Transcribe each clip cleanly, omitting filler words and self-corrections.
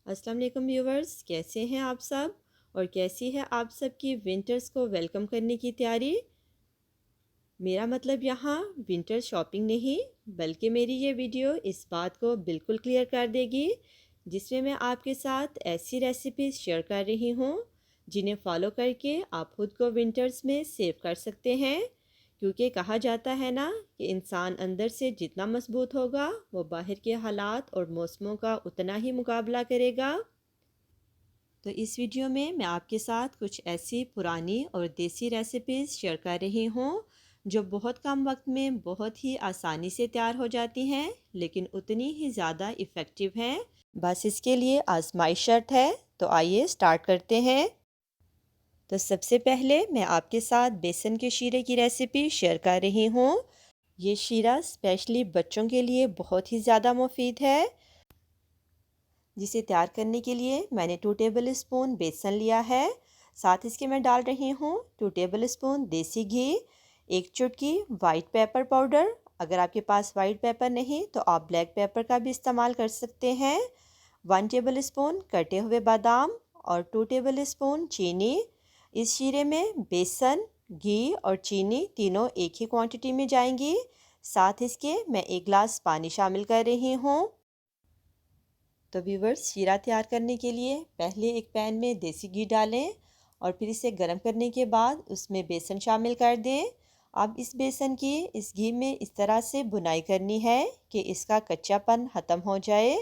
अस्सलाम वालेकुम व्यूवर्स, कैसे हैं आप सब और कैसी है आप सब की विंटर्स को वेलकम करने की तैयारी। मेरा मतलब यहाँ विंटर शॉपिंग नहीं, बल्कि मेरी ये वीडियो इस बात को बिल्कुल क्लियर कर देगी जिसमें मैं आपके साथ ऐसी रेसिपीज़ शेयर कर रही हूँ जिन्हें फॉलो करके आप खुद को विंटर्स में सेव कर सकते हैं। क्योंकि कहा जाता है ना कि इंसान अंदर से जितना मजबूत होगा वो बाहर के हालात और मौसमों का उतना ही मुकाबला करेगा। तो इस वीडियो में मैं आपके साथ कुछ ऐसी पुरानी और देसी रेसिपीज़ शेयर कर रही हूँ जो बहुत कम वक्त में बहुत ही आसानी से तैयार हो जाती हैं, लेकिन उतनी ही ज़्यादा इफ़ेक्टिव हैं। बस इसके लिए आजमाइश शर्त है। तो आइए स्टार्ट करते हैं। तो सबसे पहले मैं आपके साथ बेसन के शीरे की रेसिपी शेयर कर रही हूँ। ये शीरा स्पेशली बच्चों के लिए बहुत ही ज़्यादा मुफीद है। जिसे तैयार करने के लिए मैंने 2 टेबल स्पून बेसन लिया है। साथ इसके मैं डाल रही हूँ 2 टेबल स्पून देसी घी, एक चुटकी वाइट पेपर पाउडर। अगर आपके पास वाइट पेपर नहीं तो आप ब्लैक पेपर का भी इस्तेमाल कर सकते हैं। 1 टेबल स्पून कटे हुए बादाम और 2 टेबल स्पून चीनी। इस शीरे में बेसन, घी और चीनी तीनों एक ही क्वांटिटी में जाएंगी। साथ इसके मैं 1 गिलास पानी शामिल कर रही हूँ। तो व्यूवर्स, शीरा तैयार करने के लिए पहले एक पैन में देसी घी डालें और फिर इसे गर्म करने के बाद उसमें बेसन शामिल कर दें। अब इस बेसन की इस घी में इस तरह से बुनाई करनी है कि इसका कच्चापन ख़त्म हो जाए।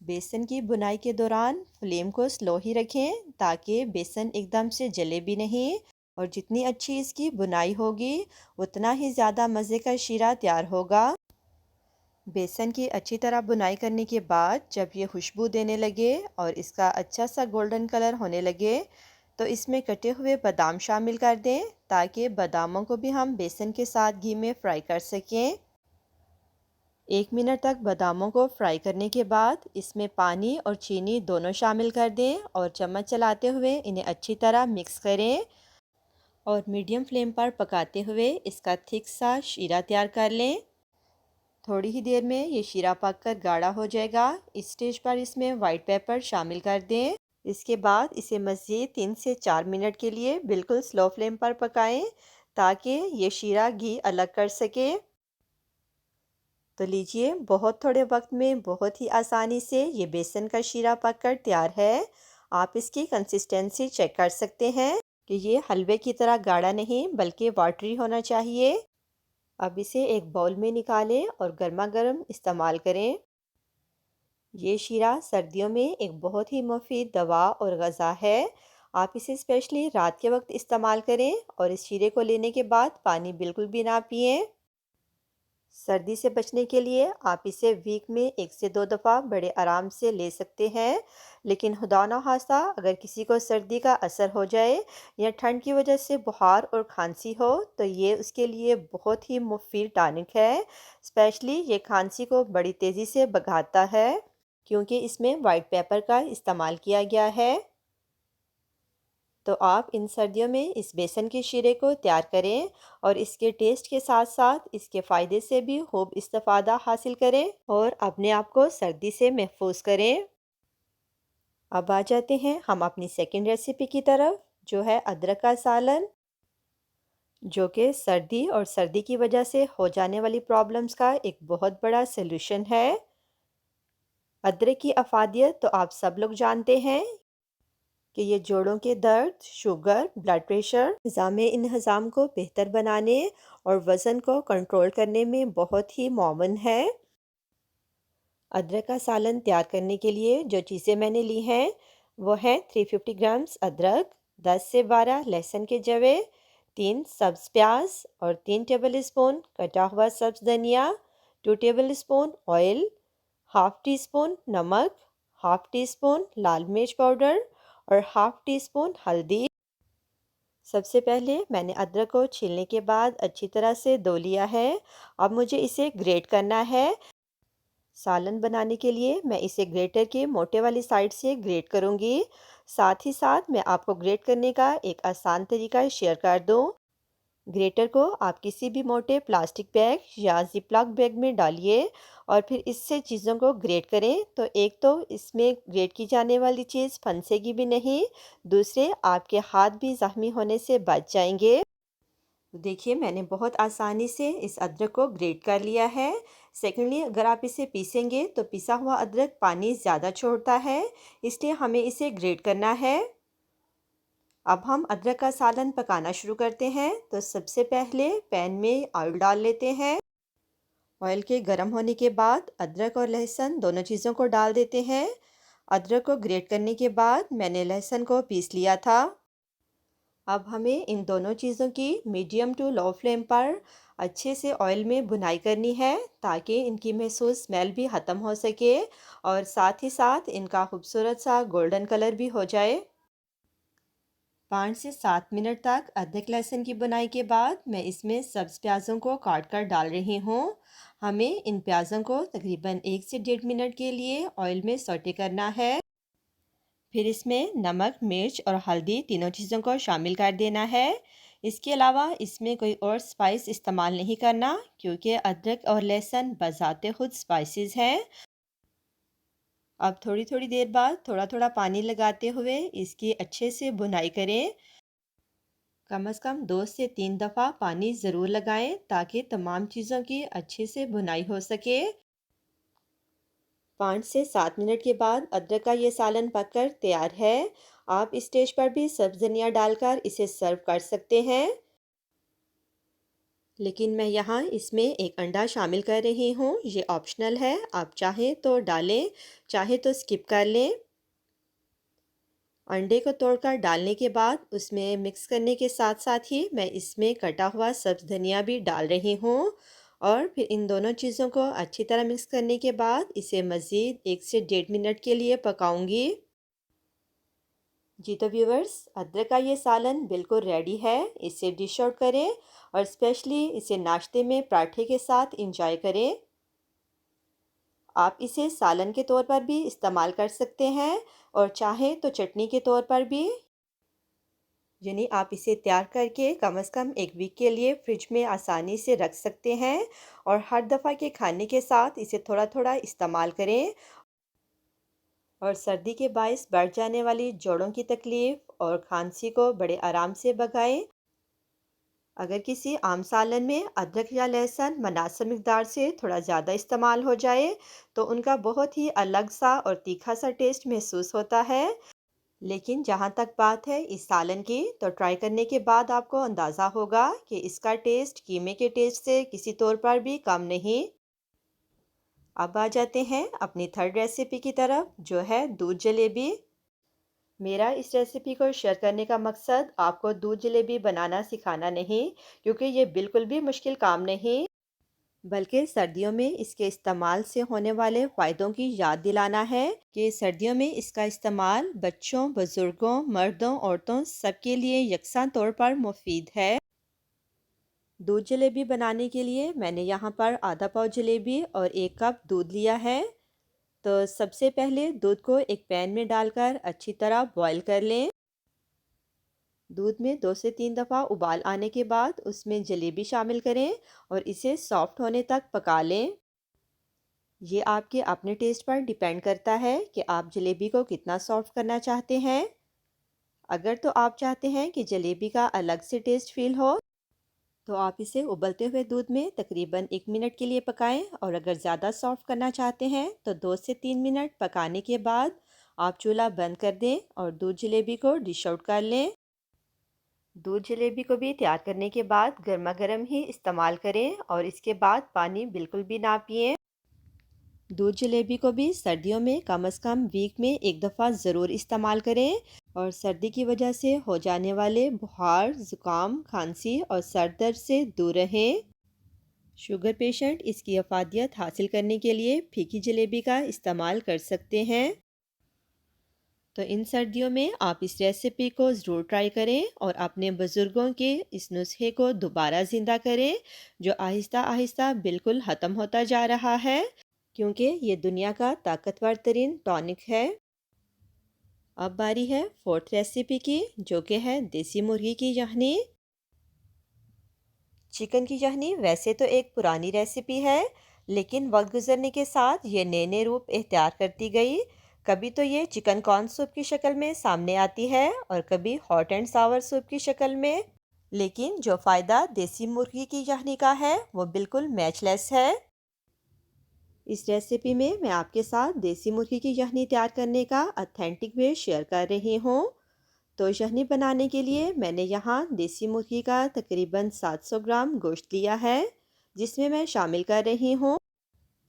बेसन की बुनाई के दौरान फ्लेम को स्लो ही रखें ताकि बेसन एकदम से जले भी नहीं। और जितनी अच्छी इसकी बुनाई होगी उतना ही ज़्यादा मज़े का शीरा तैयार होगा। बेसन की अच्छी तरह बुनाई करने के बाद जब ये खुशबू देने लगे और इसका अच्छा सा गोल्डन कलर होने लगे तो इसमें कटे हुए बादाम शामिल कर दें ताकि बादामों को भी हम बेसन के साथ घी में फ्राई कर सकें। 1 मिनट तक बादामों को फ्राई करने के बाद इसमें पानी और चीनी दोनों शामिल कर दें और चम्मच चलाते हुए इन्हें अच्छी तरह मिक्स करें और मीडियम फ्लेम पर पकाते हुए इसका थिक सा शीरा तैयार कर लें। थोड़ी ही देर में ये शीरा पककर गाढ़ा हो जाएगा। इस स्टेज पर इसमें वाइट पेपर शामिल कर दें। इसके बाद इसे मज़ीद 3 से 4 मिनट के लिए बिल्कुल स्लो फ्लेम पर पकाएं ताकि ये शीरा घी अलग कर सके। तो लीजिए, बहुत थोड़े वक्त में बहुत ही आसानी से ये बेसन का शीरा पककर तैयार है। आप इसकी कंसिस्टेंसी चेक कर सकते हैं कि ये हलवे की तरह गाढ़ा नहीं बल्कि वाटरी होना चाहिए। अब इसे एक बाउल में निकालें और गर्मा गर्म इस्तेमाल करें। ये शीरा सर्दियों में एक बहुत ही मुफीद दवा और ग़ज़ा है। आप इसे स्पेशली रात के वक्त इस्तेमाल करें और इस शीरे को लेने के बाद पानी बिल्कुल भी ना पिएं। सर्दी से बचने के लिए आप इसे वीक में 1 से 2 दफ़ा बड़े आराम से ले सकते हैं। लेकिन खुदा न खास्ता अगर किसी को सर्दी का असर हो जाए या ठंड की वजह से बुखार और खांसी हो तो ये उसके लिए बहुत ही मुफीद टॉनिक है। स्पेशली ये खांसी को बड़ी तेज़ी से भगाता है क्योंकि इसमें वाइट पेपर का इस्तेमाल किया गया है। तो आप इन सर्दियों में इस बेसन के शीरे को तैयार करें और इसके टेस्ट के साथ साथ इसके फ़ायदे से भी खूब इस्तेफ़ादा हासिल करें और अपने आप को सर्दी से महफूज करें। अब आ जाते हैं हम अपनी सेकंड रेसिपी की तरफ, जो है अदरक का सालन, जो कि सर्दी और सर्दी की वजह से हो जाने वाली प्रॉब्लम्स का एक बहुत बड़ा सलूशन है। अदरक की अफादियत तो आप सब लोग जानते हैं कि ये जोड़ों के दर्द, शुगर, ब्लड प्रेशर, निज़ाम इंहज़ाम को बेहतर बनाने और वज़न को कंट्रोल करने में बहुत ही मुअव्वन है। अदरक का सालन तैयार करने के लिए जो चीज़ें मैंने ली हैं वो है 350 ग्राम्स अदरक, 10 से 12 लहसुन के जवे, 3 सब्ज़ प्याज और 3 टेबल स्पून कटा हुआ सब्ज़ धनिया, 2 table spoon oil, half tea spoon नमक, हाफ़ टी स्पून लाल मिर्च पाउडर और हाफ़ टी स्पून हल्दी। सबसे पहले मैंने अदरक को छीलने के बाद अच्छी तरह से धो लिया है। अब मुझे इसे ग्रेट करना है। सालन बनाने के लिए मैं इसे ग्रेटर के मोटे वाली साइड से ग्रेट करूँगी। साथ ही साथ मैं आपको ग्रेट करने का एक आसान तरीका शेयर कर दूँ। ग्रेटर को आप किसी भी मोटे प्लास्टिक बैग या जिपलॉक बैग में डालिए और फिर इससे चीज़ों को ग्रेट करें। तो एक तो इसमें ग्रेट की जाने वाली चीज़ फंसेगी भी नहीं, दूसरे आपके हाथ भी ज़ख्मी होने से बच जाएंगे। तो देखिए मैंने बहुत आसानी से इस अदरक को ग्रेट कर लिया है। सेकेंडली, अगर आप इसे पीसेंगे तो पिसा हुआ अदरक पानी ज़्यादा छोड़ता है, इसलिए हमें इसे ग्रेट करना है। अब हम अदरक का सालन पकाना शुरू करते हैं। तो सबसे पहले पैन में ऑयल डाल लेते हैं। ऑयल के गर्म होने के बाद अदरक और लहसुन दोनों चीज़ों को डाल देते हैं। अदरक को ग्रेट करने के बाद मैंने लहसुन को पीस लिया था। अब हमें इन दोनों चीज़ों की मीडियम टू लो फ्लेम पर अच्छे से ऑयल में भुनाई करनी है, ताकि इनकी महसूस स्मेल भी ख़त्म हो सके और साथ ही साथ इनका खूबसूरत सा गोल्डन कलर भी हो जाए। 5 से 7 मिनट तक अदरक लहसुन की बुनाई के बाद मैं इसमें सब्ज़ प्याज़ों को काट कर डाल रही हूँ। हमें इन प्याज़ों को तकरीबन 1 से 1.5 मिनट के लिए ऑयल में सौटे करना है। फिर इसमें नमक, मिर्च और हल्दी तीनों चीज़ों को शामिल कर देना है। इसके अलावा इसमें कोई और स्पाइस इस्तेमाल नहीं करना, क्योंकि अदरक और लहसुन बज़ाते खुद स्पाइसेस हैं। अब थोड़ी थोड़ी देर बाद थोड़ा थोड़ा पानी लगाते हुए इसकी अच्छे से भुनाई करें। कम से कम 2 से 3 दफ़ा पानी ज़रूर लगाएं, ताकि तमाम चीज़ों की अच्छे से भुनाई हो सके। 5 से 7 मिनट के बाद अदरक का ये सालन पककर तैयार है। आप इस स्टेज पर भी सब्ज़ धनिया डालकर इसे सर्व कर सकते हैं। लेकिन मैं यहाँ इसमें एक अंडा शामिल कर रही हूँ, ये ऑप्शनल है, आप चाहें तो डालें, चाहे तो स्किप कर लें। अंडे को तोड़कर डालने के बाद उसमें मिक्स करने के साथ साथ ही मैं इसमें कटा हुआ सब्ज़ धनिया भी डाल रही हूँ। और फिर इन दोनों चीज़ों को अच्छी तरह मिक्स करने के बाद इसे मज़ीद 1 से 1.5 मिनट के लिए पकाऊंगी। जी तो व्यूवर्स, अदरक का ये सालन बिल्कुल रेडी है। इसे डिश आउट करें और स्पेशली इसे नाश्ते में पराठे के साथ इंजॉय करें। आप इसे सालन के तौर पर भी इस्तेमाल कर सकते हैं और चाहें तो चटनी के तौर पर भी। यानी आप इसे तैयार करके कम से कम 1 वीक के लिए फ्रिज में आसानी से रख सकते हैं और हर दफ़ा के खाने के साथ इसे थोड़ा थोड़ा इस्तेमाल करें और सर्दी के बायस बढ़ जाने वाली जोड़ों की तकलीफ़ और खांसी को बड़े आराम से भगाएं। अगर किसी आम सालन में अदरक या लहसुन मुनासिब मिकदार से थोड़ा ज़्यादा इस्तेमाल हो जाए तो उनका बहुत ही अलग सा और तीखा सा टेस्ट महसूस होता है। लेकिन जहाँ तक बात है इस सालन की, तो ट्राई करने के बाद आपको अंदाज़ा होगा कि इसका टेस्ट कीमे के टेस्ट से किसी तौर पर भी कम नहीं। अब आ जाते हैं अपनी थर्ड रेसिपी की तरफ, जो है दूध जलेबी। मेरा इस रेसिपी को शेयर करने का मकसद आपको दूध जलेबी बनाना सिखाना नहीं, क्योंकि ये बिल्कुल भी मुश्किल काम नहीं, बल्कि सर्दियों में इसके इस्तेमाल से होने वाले फ़ायदों की याद दिलाना है कि सर्दियों में इसका इस्तेमाल बच्चों, बुज़ुर्गों, मर्दों, औरतों सबके लिए यकसा तौर पर मुफीद है। दूध जलेबी बनाने के लिए मैंने यहाँ पर आधा पाव जलेबी और 1 कप दूध लिया है। तो सबसे पहले दूध को एक पैन में डालकर अच्छी तरह बॉईल कर लें। दूध में 2 से 3 दफ़ा उबाल आने के बाद उसमें जलेबी शामिल करें और इसे सॉफ्ट होने तक पका लें। ये आपके अपने टेस्ट पर डिपेंड करता है कि आप जलेबी को कितना सॉफ्ट करना चाहते हैं। अगर तो आप चाहते हैं कि जलेबी का अलग से टेस्ट फील हो, तो आप इसे उबलते हुए दूध में तकरीबन 1 मिनट के लिए पकाएं, और अगर ज़्यादा सॉफ्ट करना चाहते हैं तो 2 से 3 मिनट पकाने के बाद आप चूल्हा बंद कर दें और दूध जलेबी को डिश आउट कर लें। दूध जलेबी को भी तैयार करने के बाद गर्मा गर्म ही इस्तेमाल करें और इसके बाद पानी बिल्कुल भी ना पिएं। दूध जलेबी को भी सर्दियों में कम से कम वीक में 1 दफ़ा ज़रूर इस्तेमाल करें और सर्दी की वजह से हो जाने वाले बुखार, ज़ुकाम, खांसी और सर दर्द से दूर रहें। शुगर पेशेंट इसकी अफादियत हासिल करने के लिए फीकी जलेबी का इस्तेमाल कर सकते हैं। तो इन सर्दियों में आप इस रेसिपी को ज़रूर ट्राई करें और अपने बुज़ुर्गों के इस नुस्खे को दोबारा ज़िंदा करें, जो आहिस्ता आहिस्ता बिल्कुल ख़त्म होता जा रहा है, क्योंकि ये दुनिया का ताकतवर तरीन टॉनिक है। अब बारी है फोर्थ रेसिपी की, जो कि है देसी मुर्गी की यखनी। चिकन की यखनी वैसे तो एक पुरानी रेसिपी है, लेकिन वक्त गुजरने के साथ ये नए नए रूप इख्तियार करती गई। कभी तो ये चिकन कॉर्न सूप की शक्ल में सामने आती है और कभी हॉट एंड सावर सूप की शक्ल में। लेकिन जो फ़ायदा देसी मुर्गी की यखनी का है वो बिल्कुल मैचलेस है। इस रेसिपी में मैं आपके साथ देसी मुर्गी की यखनी तैयार करने का ऑथेंटिक वे शेयर कर रही हूँ। तो यखनी बनाने के लिए मैंने यहाँ देसी मुर्गी का तकरीबन 700 ग्राम गोश्त लिया है, जिसमें मैं शामिल कर रही हूँ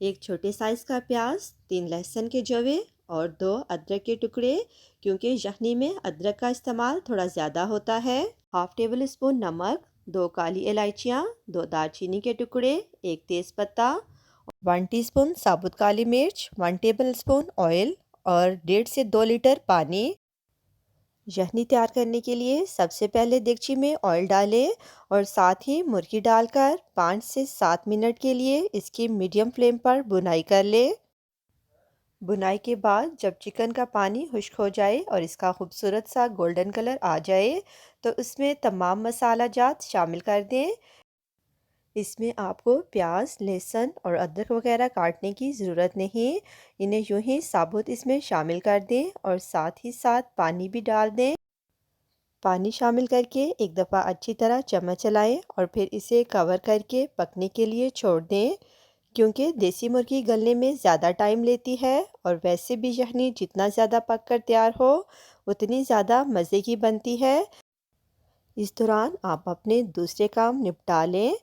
एक छोटे साइज़ का प्याज, 3 लहसुन के जवे और 2 अदरक के टुकड़े, क्योंकि यखनी में अदरक का इस्तेमाल थोड़ा ज़्यादा होता है। हाफ़ टेबल स्पून नमक, 2 काली इलायचियाँ, 2 दालचीनी के टुकड़े, 1 तेज़पत्ता, 1 टीस्पून साबुत काली मिर्च, 1 टेबल स्पून ऑयल और 1.5 से 2 लीटर पानी। यखनी तैयार करने के लिए सबसे पहले देगची में ऑयल डालें और साथ ही मुर्गी डालकर 5 से 7 मिनट के लिए इसकी मीडियम फ्लेम पर भुनाई कर लें। भुनाई के बाद जब चिकन का पानी खुश्क हो जाए और इसका खूबसूरत सा गोल्डन कलर आ जाए तो उसमें तमाम मसाला जात शामिल कर दें। इसमें आपको प्याज, लहसुन और अदरक वगैरह काटने की ज़रूरत नहीं, इन्हें यूं ही साबुत इसमें शामिल कर दें और साथ ही साथ पानी भी डाल दें। पानी शामिल करके एक दफ़ा अच्छी तरह चम्मच चलाएं और फिर इसे कवर करके पकने के लिए छोड़ दें, क्योंकि देसी मुर्गी गलने में ज़्यादा टाइम लेती है और वैसे भी यखनी जितना ज़्यादा पक कर तैयार हो उतनी ज़्यादा मज़े की बनती है। इस दौरान आप अपने दूसरे काम निपटा लें।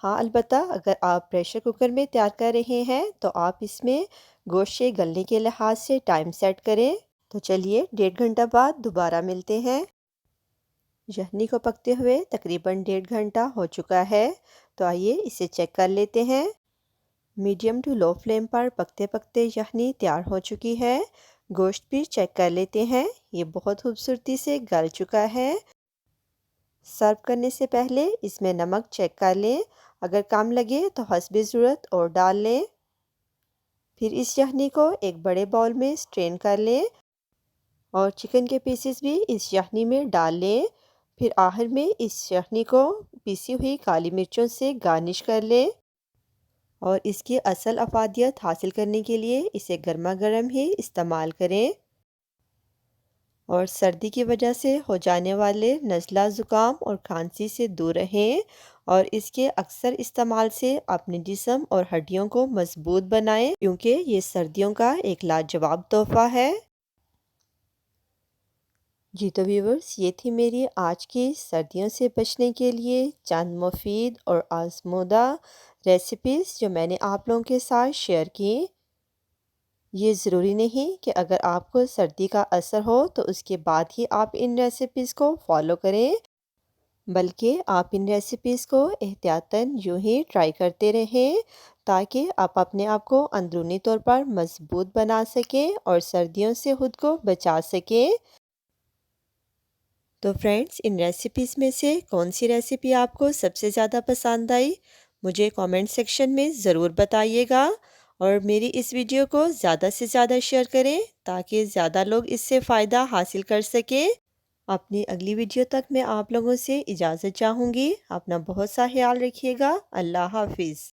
हाँ, अलबत्ता अगर आप प्रेशर कुकर में तैयार कर रहे हैं तो आप इसमें गोश्त के गलने के लिहाज से टाइम सेट करें। तो चलिए 1.5 घंटा बाद दोबारा मिलते हैं। यखनी को पकते हुए तकरीबन 1.5 घंटा हो चुका है, तो आइए इसे चेक कर लेते हैं। मीडियम टू लो फ्लेम पर पकते पकते यखनी तैयार हो चुकी है। गोश्त भी चेक कर लेते हैं, ये बहुत खूबसूरती से गल चुका है। सर्व करने से पहले इसमें नमक चेक कर लें, अगर कम लगे तो हस्बे ज़रूरत और डाल लें। फिर इस यखनी को एक बड़े बाउल में स्ट्रेन कर लें और चिकन के पीसेस भी इस यखनी में डाल लें। फिर आखिर में इस यखनी को पीसी हुई काली मिर्चों से गार्निश कर लें और इसकी असल अफादियत हासिल करने के लिए इसे गर्मा गर्म ही इस्तेमाल करें। और सर्दी की वजह से हो जाने वाले नज़ला ज़ुकाम और खांसी से दूर रहें और इसके अक्सर इस्तेमाल से अपने जिस्म और हड्डियों को मजबूत बनाएं, क्योंकि ये सर्दियों का एक लाजवाब तोहफ़ा है। जी तो व्यूवर्स, ये थी मेरी आज की सर्दियों से बचने के लिए चंद मुफीद और आज़मूदा रेसिपीज़ जो मैंने आप लोगों के साथ शेयर की। ये ज़रूरी नहीं कि अगर आपको सर्दी का असर हो तो उसके बाद ही आप इन रेसिपीज़ को फॉलो करें, बल्कि आप इन रेसिपीज़ को एहतियातन यूं ही ट्राई करते रहें ताकि आप अपने आप को अंदरूनी तौर पर मजबूत बना सकें और सर्दियों से खुद को बचा सकें। तो फ्रेंड्स, इन रेसिपीज़ में से कौन सी रेसिपी आपको सबसे ज़्यादा पसंद आई, मुझे कमेंट सेक्शन में ज़रूर बताइएगा और मेरी इस वीडियो को ज़्यादा से ज़्यादा शेयर करें ताकि ज़्यादा लोग इससे फ़ायदा हासिल कर सकें। अपनी अगली वीडियो तक मैं आप लोगों से इजाज़त चाहूँगी। अपना बहुत सा ख्याल रखिएगा। अल्लाह हाफिज़।